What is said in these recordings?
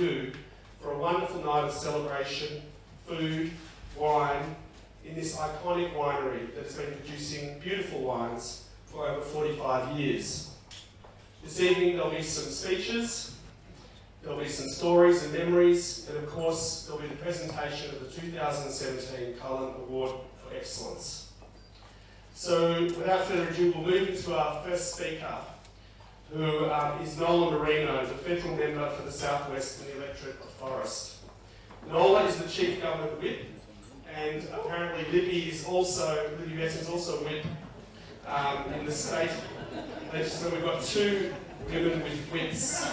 you for a wonderful night of celebration, food, wine, in this iconic winery that has been producing beautiful wines for over 45 years. This evening there'll be some speeches, there'll be some stories and memories, and of course there'll be the presentation of the 2017 Cullen Award for Excellence. So without further ado, we'll move into our first speaker, who is Nola Marino, the federal member for the South-West in the electorate of Forest. Nola is the Chief Government Whip, and apparently Libby Benson is also whip in the state legislature. We've got two women with whips,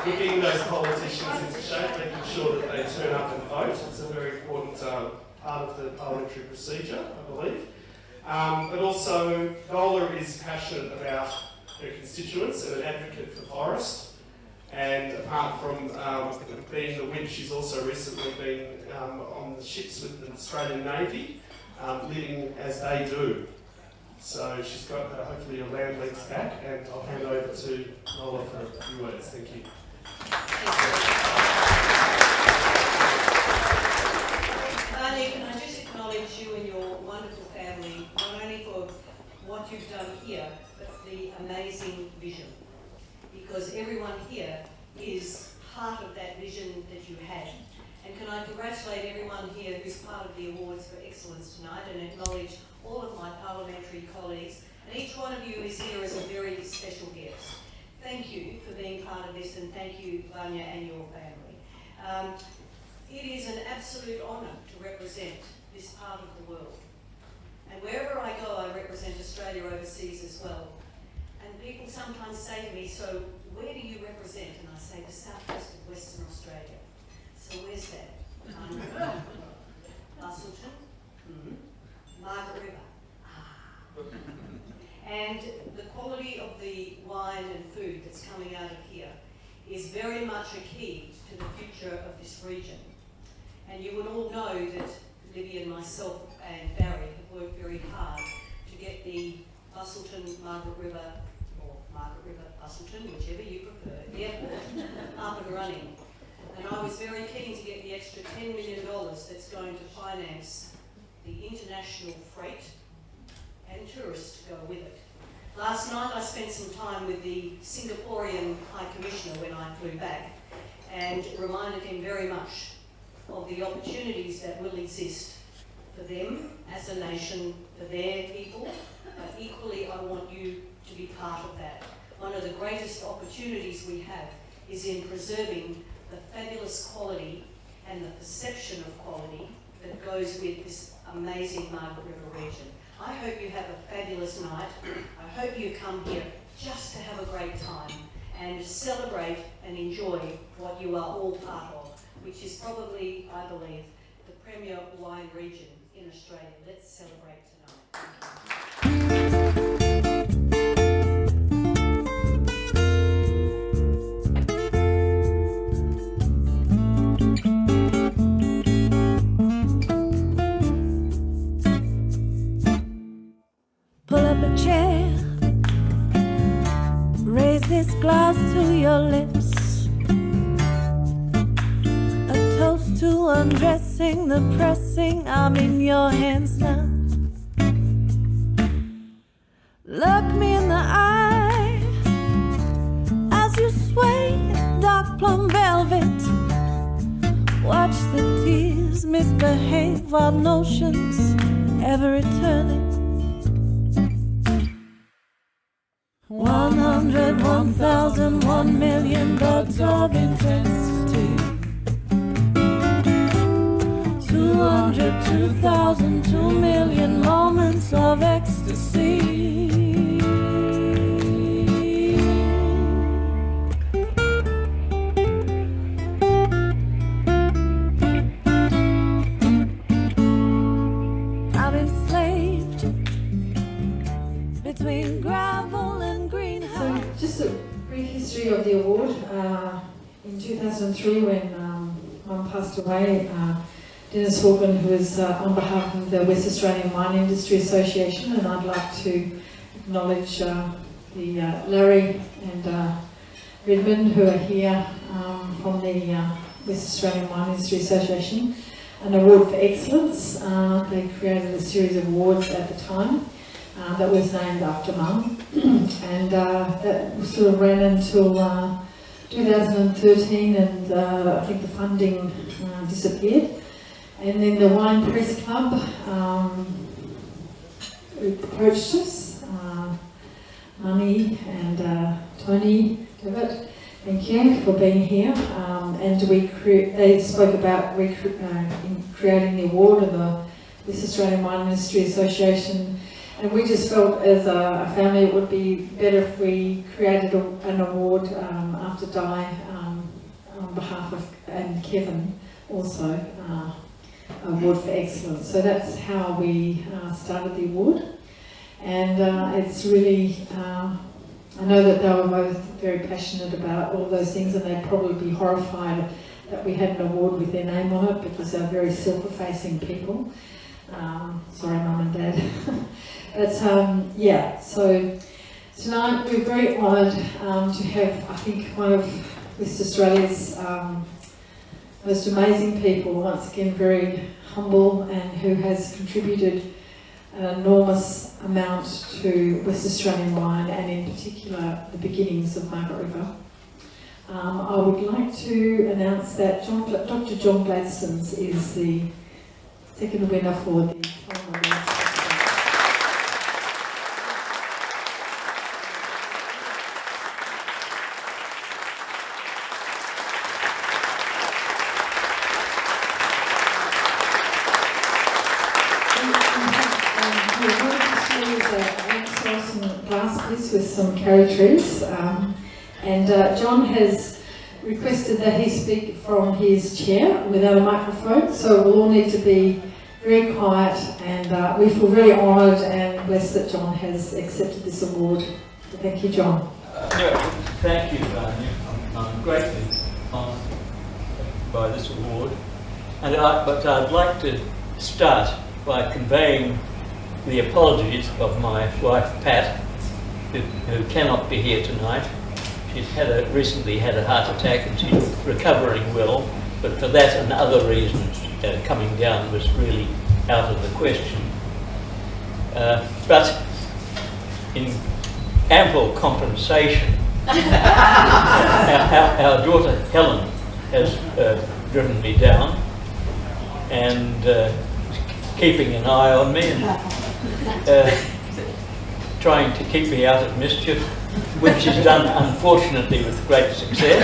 whipping those politicians into shape, making sure that they turn up and vote. It's a very important part of the parliamentary procedure, I believe. But also, Nola is passionate about her constituents and an advocate for forest. And apart from being the whip, she's also recently been on the ships with the Australian Navy, living as they do. So she's got hopefully her land legs back, and I'll hand over to Nola for a few words. Thank you. Barney, can I just acknowledge you and your wonderful family, not only for what you've done here, but the amazing vision. Because everyone here is part of that vision that you had. And can I congratulate everyone here who's part of the Awards for Excellence tonight, and acknowledge all of my parliamentary colleagues, and each one of you is here as a very special guest. Thank you for being part of this, and thank you, Vanya, and your family. It is an absolute honour to represent this part of the world. And wherever I go, I represent Australia overseas as well. And people sometimes say to me, so where do you represent? And I say, the southwest of Western Australia. So where's that? Busselton? Margaret River. And the quality of the wine and food that's coming out of here is very much a key to the future of this region. And you would all know that Libby Libby and myself and Barry have worked very hard to get the Busselton-Margaret River, or Margaret River-Busselton, whichever you prefer, airport up and running. And I was very keen to get the extra $10 million that's going to finance the international freight and tourists to go with it. Last night I spent some time with the Singaporean High Commissioner when I flew back and reminded him very much of the opportunities that will exist for them as a nation, for their people, but equally I want you to be part of that. One of the greatest opportunities we have is in preserving the fabulous quality and the perception of quality that goes with this amazing Margaret River region. I hope you have a fabulous night. I hope you come here just to have a great time and celebrate and enjoy what you are all part of, which is probably, I believe, the premier wine region in Australia. Let's celebrate tonight. Thank you. Pull up a chair, raise this glass to your lips. A toast to undressing the pressing. I'm in your hands now. Look me in the eye as you sway in dark plum velvet. Watch the tears misbehave while notions ever returning. 100, 1,000, 1 million birds of intensity. 200, 2,000, 2 million moments of ecstasy. I'm enslaved between gravel and green. So just a brief history of the award. In 2003 when Mum passed away, Dennis Hawken, who is on behalf of the West Australian Wine Industry Association, and I'd like to acknowledge the Larry and Redmond who are here from the West Australian Wine Industry Association, an award for excellence. They created a series of awards at the time that was named after Mum, and that sort of ran until 2013, and I think the funding disappeared. And then the Wine Press Club approached us, Mummy and Tony Devitt, thank you for being here. And they spoke about creating the award of the West Australian Wine Industry Association. And we just felt as a family it would be better if we created an award after Di on behalf of, and Kevin also, award for excellence. So that's how we started the award. And it's really, I know that they were both very passionate about all those things, and they'd probably be horrified that we had an award with their name on it because they're very self-effacing people. Sorry, Mum and Dad. But yeah, so tonight we're very honoured to have, I think, one of West Australia's most amazing people, once again very humble, and who has contributed an enormous amount to West Australian wine, and in particular the beginnings of Margaret River. I would like to announce that Dr. John Gladstone's is the second winner for the Cullen Award. With some carry trees, and John has requested that he speak from his chair without a microphone, so we'll all need to be very quiet, and we feel very honoured and blessed that John has accepted this award. So thank you, John. Thank you, Vanya. I'm greatly honoured by this award, but I'd like to start by conveying the apologies of my wife Pat, who cannot be here tonight. She's recently had a heart attack and she's recovering well, but for that and other reasons, coming down was really out of the question. But in ample compensation, our daughter Helen has driven me down and keeping an eye on me and trying to keep me out of mischief, which is done unfortunately with great success.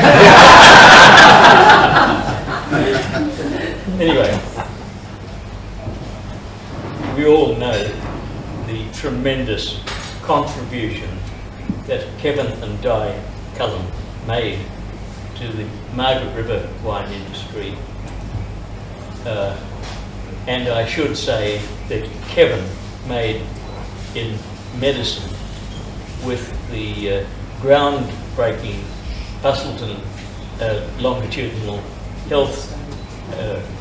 Anyway, we all know the tremendous contribution that Kevin and Di Cullen made to the Margaret River wine industry. And I should say that Kevin made in medicine with the groundbreaking Bustleton longitudinal health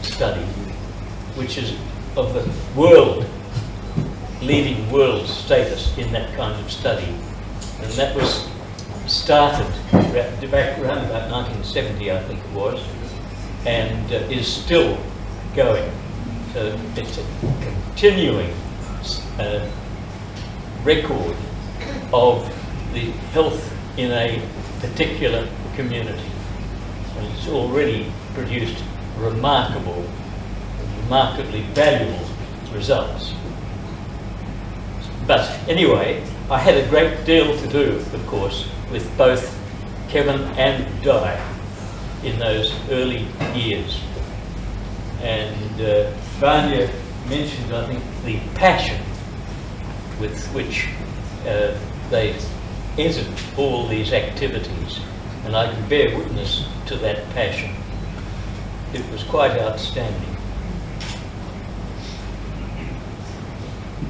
study, which is of the leading world status in that kind of study. And that was started back around about 1970, I think it was, and is still going. So it's a continuing record of the health in a particular community. And it's already produced remarkably valuable results. But anyway, I had a great deal to do, of course, with both Kevin and Di in those early years. And Vanya mentioned, I think, the passion with which they entered all these activities, and I can bear witness to that passion. It was quite outstanding.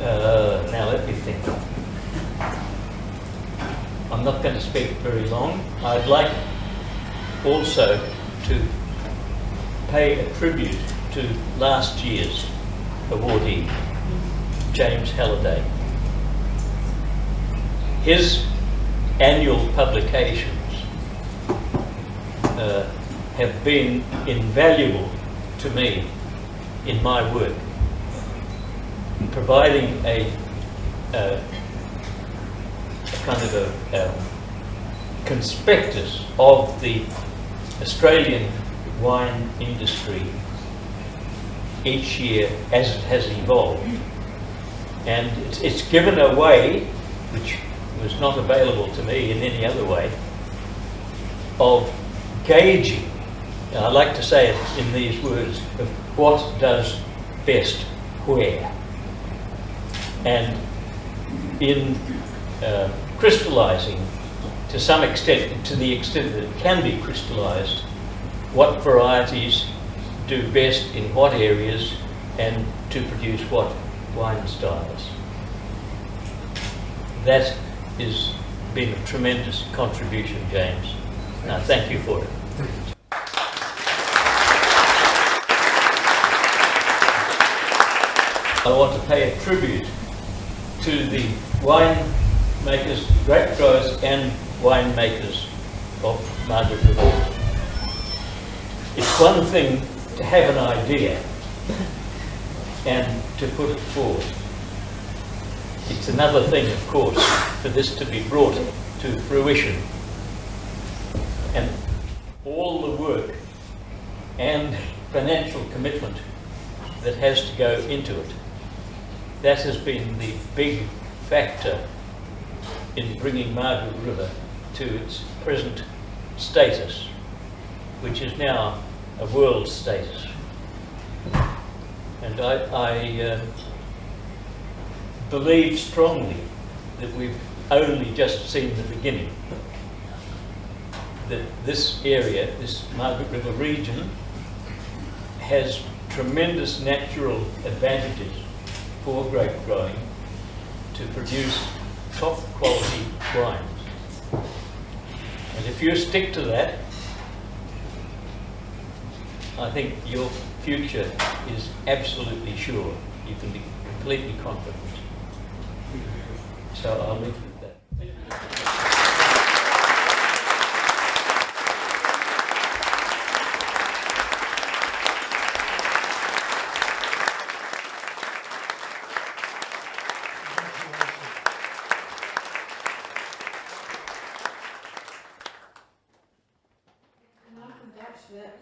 Now let me think. I'm not going to speak very long. I'd like also to pay a tribute to last year's awardee, James Halliday. His annual publications have been invaluable to me in my work, providing a kind of a conspectus of the Australian wine industry each year as it has evolved. And it's given a way, which was not available to me in any other way, of gauging, and I like to say it in these words, of what does best where. And in crystallizing, to some extent, to the extent that it can be crystallized, what varieties do best in what areas and to produce what wine styles. That has been a tremendous contribution, James. Now, thank you for it. I want to pay a tribute to the winemakers, grape growers and winemakers of Margaret River. It's one thing to have an idea and to put it forward. It's another thing, of course, for this to be brought to fruition. And all the work and financial commitment that has to go into it. That has been the big factor in bringing Margaret River to its present status, which is now a world status. And I believe strongly that we've only just seen the beginning. That this area, this Margaret River region, has tremendous natural advantages for grape growing to produce top quality wines. And if you stick to that, I think you'll future is absolutely sure. You can be completely confident. So I'll leave it at that. Thank you.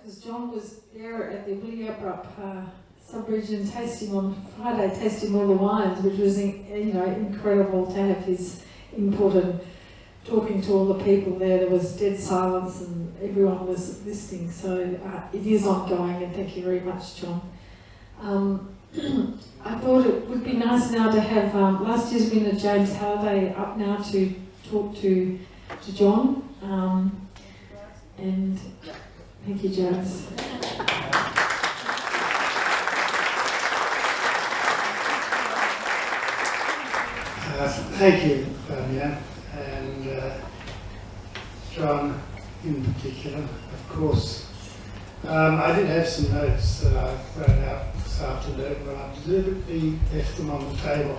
Because John was there at the Williabrup sub-region tasting on Friday, tasting all the wines, which was incredible to have his input and talking to all the people there. There was dead silence and everyone was listening. So it is ongoing, and thank you very much, John. I thought it would be nice now to have last year's winner James Halliday up now to talk to John. And thank you, James. Thank you, Tanya, and John in particular, of course. I did have some notes that I wrote out this afternoon, but I deliberately left them on the table.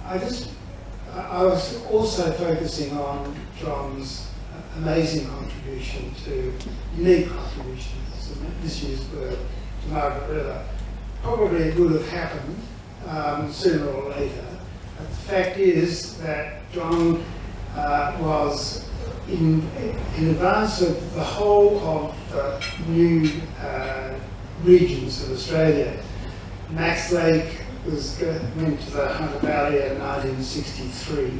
I was also focusing on John's amazing contribution unique contribution, that's a misused word, to Margaret River. Probably it would have happened sooner or later. But the fact is that John was in advance of the whole of the new regions of Australia. Max Lake went to the Hunter Valley in 1963,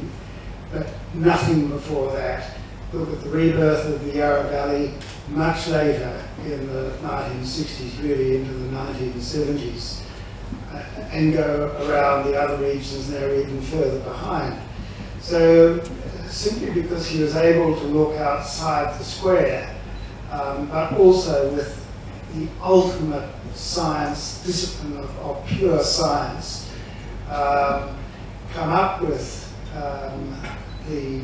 but nothing before that. Look at the rebirth of the Yarra Valley much later in the 1960s, really into the 1970s, and go around the other regions and they're even further behind. So simply because he was able to look outside the square, but also with the ultimate science discipline of pure science, come up with the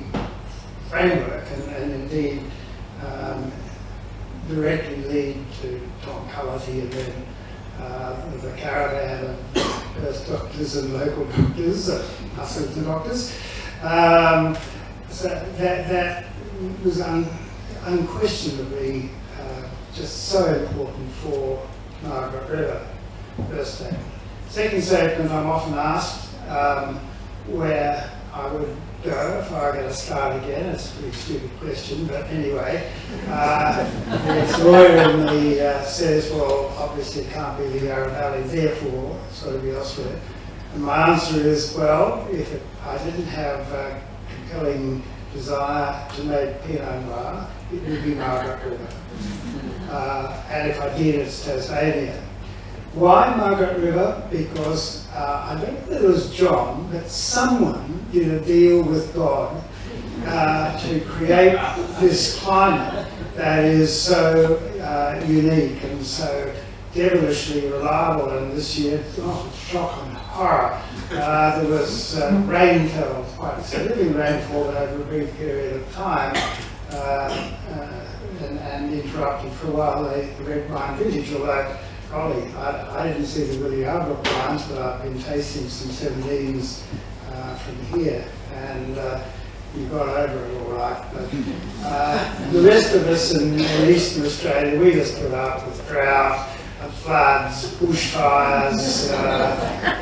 framework and indeed directly lead to Tom Cullity and then the caravan of first doctors and local doctors, us as the doctors. So that was unquestionably just so important for Margaret River, first statement. Second statement, I'm often asked where I would go if I were going to start again. It's a pretty stupid question, but anyway. The lawyer in me says, well, obviously it can't be the Yarra Valley, therefore it's got to be elsewhere. And my answer is, well, if I didn't have a compelling desire to make Pinot Noir, it would be Margaret River. And if I did, it's Tasmania. Why Margaret River? Because I don't know if it was John, but someone did a deal with God to create this climate that is so unique and so devilishly reliable. And this year, shock and horror, there was rainfall, quite significant rainfall over a brief period of time, and interrupted for a while the red wine vintage, although probably, I didn't see the Williabrup wines, but I've been tasting some 17s from here, and you got over it all right. But the rest of us in Eastern Australia, we just put up with drought, floods, bushfires.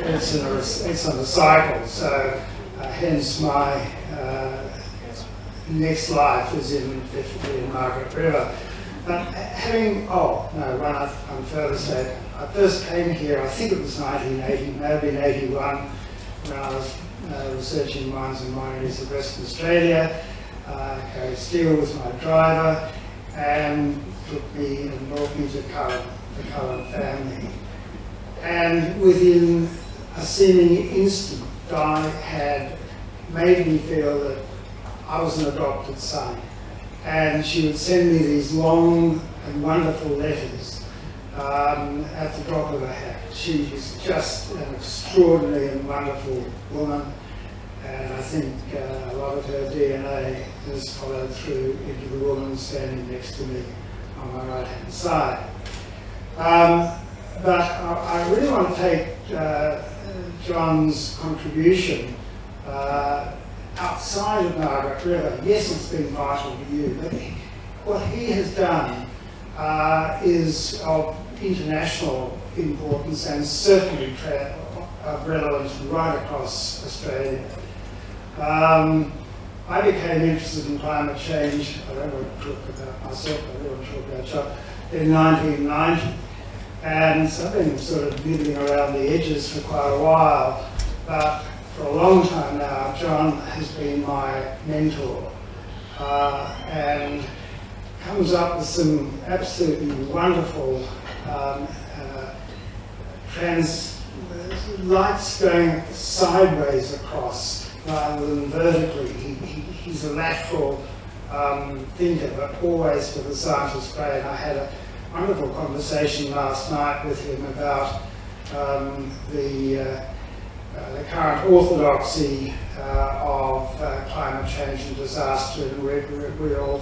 It's on a cycle, so hence my next life is in Margaret River. But having, one further statement. I first came here, I think it was 1980, may have been 81, when I was researching mines and wineries of Western Australia. Carrie Steele was my driver, and took me and brought me to Cullen, the Cullen family. And within a seeming instant, Di had made me feel that I was an adopted son. And she would send me these long and wonderful letters at the drop of a hat. She was just an extraordinary and wonderful woman, and I think a lot of her DNA has followed through into the woman standing next to me on my right-hand side. But I really want to take John's contribution outside of Margaret River. Yes, it's been vital to you, but what he has done is of international importance and certainly relevant right across Australia. I became interested in climate change, I don't want to talk about myself, I don't want to talk about John, in 1990. And so I've been sort of nibbling around the edges for quite a while, but for a long time now, John has been my mentor and comes up with some absolutely wonderful lights going sideways across rather than vertically. He's a lateral thinker, but always with a scientist's brain. I had a wonderful conversation last night with him about the current orthodoxy of climate change and disaster, and we're all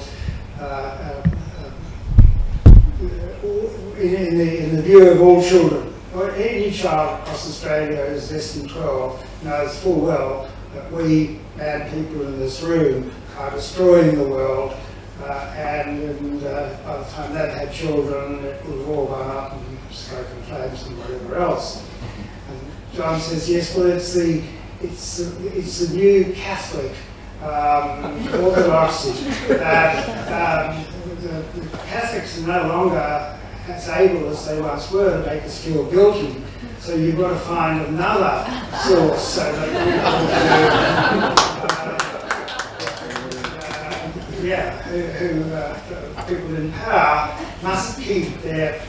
in the view of all children. Any child across Australia who's less than 12 knows full well that we bad people in this room are destroying the world, and by the time they've had children, it will have all gone up in smoke and flames and whatever else. And John says, yes, well, it's the new Catholic orthodoxy that the Catholics are no longer as able as they once were to make us feel guilty. So you've got to find another source so that people in power must keep their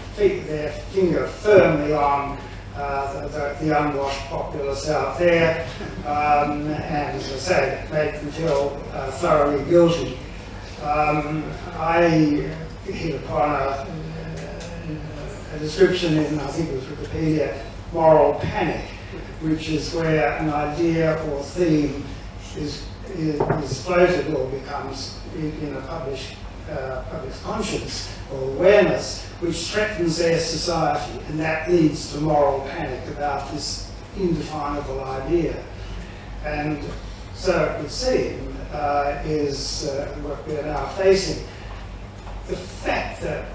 finger firmly on the unwashed populace out there, and as I say, make them feel thoroughly guilty. I hit upon a description in, I think it was Wikipedia, moral panic, which is where an idea or theme is floated or becomes in a public's conscience or awareness, which threatens their society, and that leads to moral panic about this indefinable idea. And so it would seem is what we're now facing. The fact that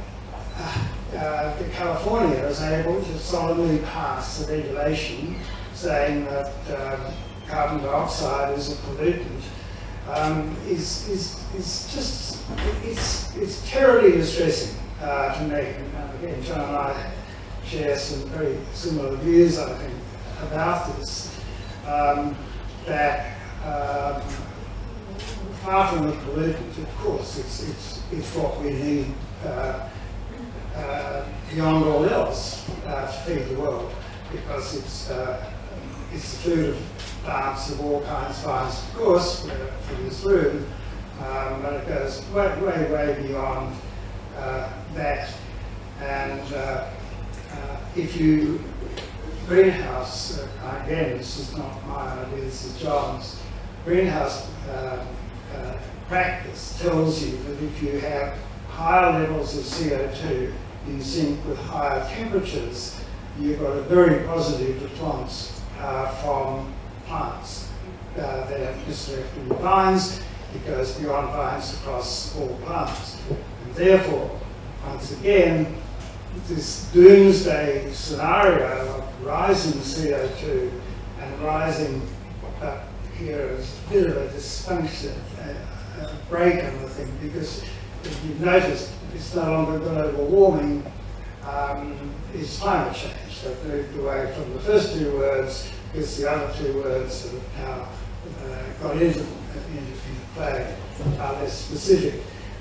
California is able to solemnly pass a regulation saying that carbon dioxide is a pollutant is just, it's terribly distressing to me. And again, John and I share some very similar views, I think, about this. That far from the pollutant, of course, it's what we need beyond all else to feed the world, because it's the food of plants of all kinds, vines, of course, for this room, but it goes way beyond that. And if you greenhouse, again, this is not my idea, this is John's, greenhouse practice tells you that if you have higher levels of CO2 in sync with higher temperatures, you've got a very positive response from plants. They don't necessarily have to be vines, it goes beyond vines across all plants. And therefore, once again, this doomsday scenario of rising CO2 and rising, here is a bit of a dysfunction, a break in the thing, because if you've noticed, it's no longer global warming, it's climate change. So it moved away from the first two words, because the other two words have now got into play, are less specific,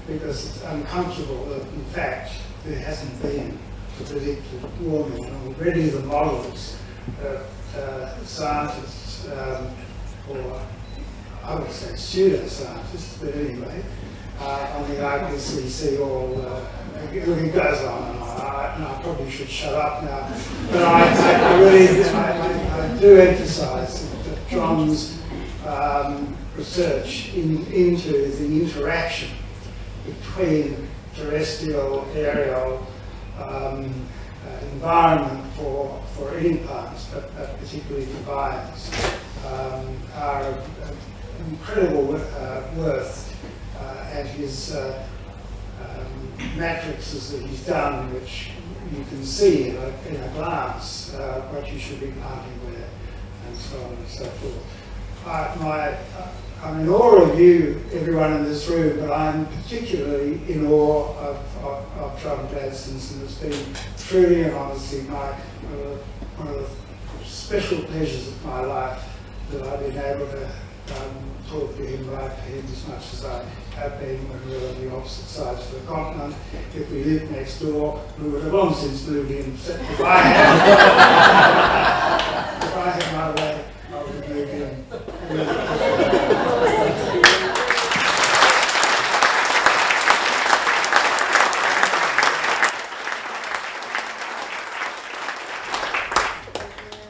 because it's uncomfortable that in fact there hasn't been the predicted warming. And already the models that scientists, or I would say pseudoscientists, but anyway, on the IPCC all, it goes on and I probably should shut up now, but I do emphasise that John's research into the interaction between terrestrial, aerial environment for any plants, but particularly for vines, are of incredible worth, and his matrices that he's done, which you can see in a glance what you should be planting where, and so on and so forth. I'm in awe of you, everyone in this room, but I'm particularly in awe of John Gladson's, and it's been truly and honestly one of the special pleasures of my life that I've been able to talk to him, write to him as much as I have been when we were on the opposite sides of the continent. If we lived next door, we would have long since moved in. If I had my way, I would have moved in.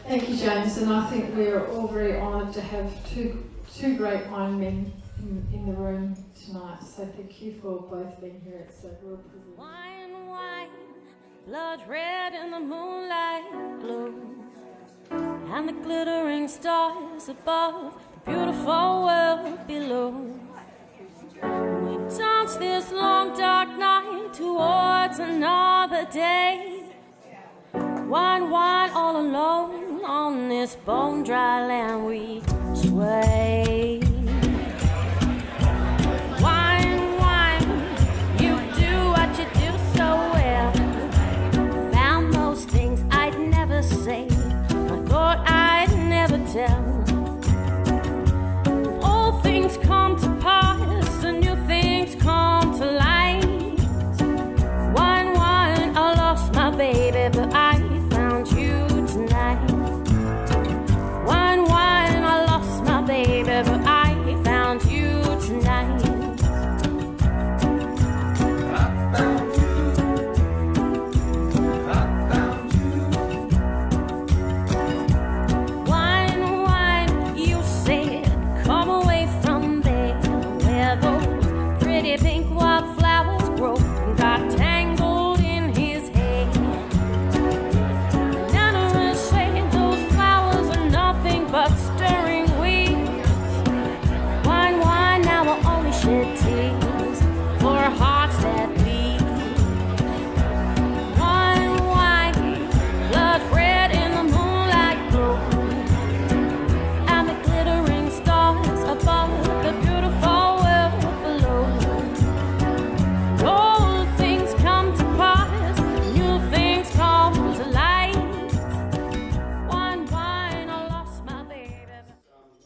Thank you, James, and I think we're all very honoured to have two great wine men in the room tonight. So thank you for both being here. It's a real privilege. Wine, wine, blood red in the moonlight glow, and the glittering stars above, the beautiful world below. We dance this long dark night towards another day. Wine, wine, all alone on this bone dry land we sway. Wine, wine, you do what you do so well. Found those things I'd never say, I thought I'd never tell. All things come to pass and new things come to light. Wine, wine, I lost my baby, but I found you tonight. Wine, wine, I lost my baby, but I found you tonight. Wine, wine, you said, come away from there, where those pretty pink wildflowers grow, and got tangled in his hair. Nana said those flowers are nothing but stirring weeds. Wine, wine, now I only shed tears for hearts that bleed. Wine, wine, blood red in the moonlight glow, and the glittering stars above, the beautiful world below. Old things come to pass, new things come to light. Wine, wine, I lost my baby.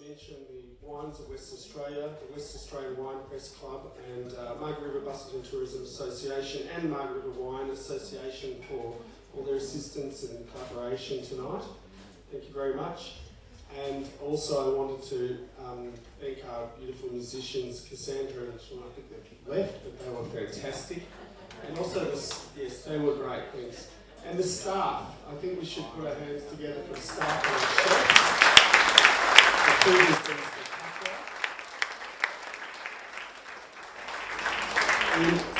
Mention the Wines of West Australia, the West Australian Wine Press Club, and Margaret River Buses and Tourism Association and Margaret River Wine Association for all their assistance and collaboration tonight. Thank you very much. And also I wanted to thank our beautiful musicians, Cassandra and Sean. I think they've left, but they were fantastic. And also, yes, they were great, thanks. And the staff, I think we should put our hands together for the staff and the chef. The food has been spectacular.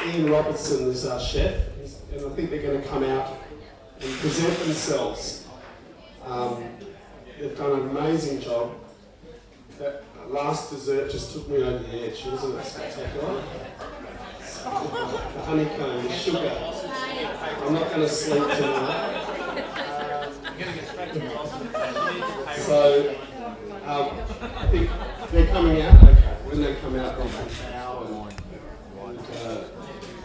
Ian Robertson is our chef, and I think they're going to come out and present themselves. They've done an amazing job. That last dessert just took me over the edge, wasn't it spectacular? The honeycomb, the sugar. I'm not going to sleep tonight. So, I think they're coming out. Okay, when they come out, they'll come out and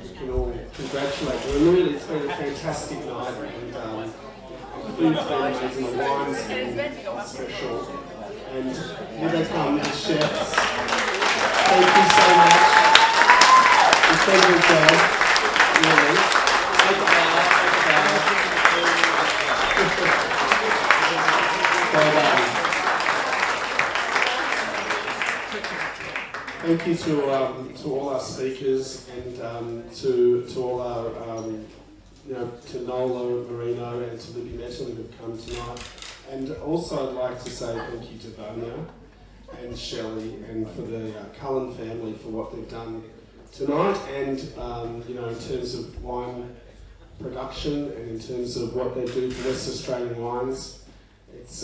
you can all congratulate them. And really, it's been a fantastic night. And the food's been amazing, the wine's been special. And here they come, the chefs. Thank you so much. It's been a good job. Really. Well done. Thank you to all our speakers and to all our to Nola Marino and to Libby Metal who've come tonight. And also I'd like to say thank you to Vanya and Shelley and for the Cullen family for what they've done tonight, and you know, in terms of wine production and in terms of what they do for West Australian wines. It's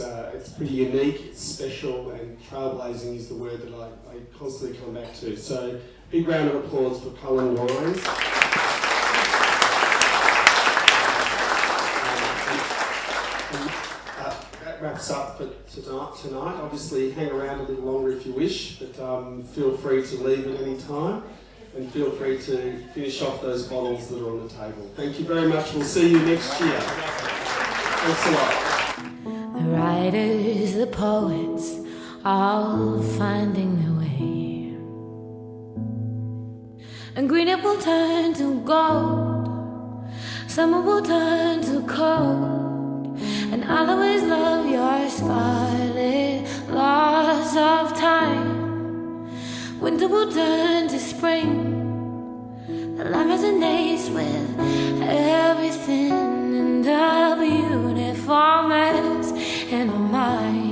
pretty unique, it's special, and trailblazing is the word that I constantly come back to. So, big round of applause for Cullen Wines. That wraps up for tonight. Obviously, hang around a little longer if you wish, but feel free to leave at any time, and feel free to finish off those bottles that are on the table. Thank you very much. We'll see you next year. Thanks a lot. The writers, the poets, all finding their way. And green it will turn to gold, summer will turn to cold, and I'll always love your scarlet loss of time. Winter will turn to spring, the light resonates with everything, and the beautiful mess in our mind.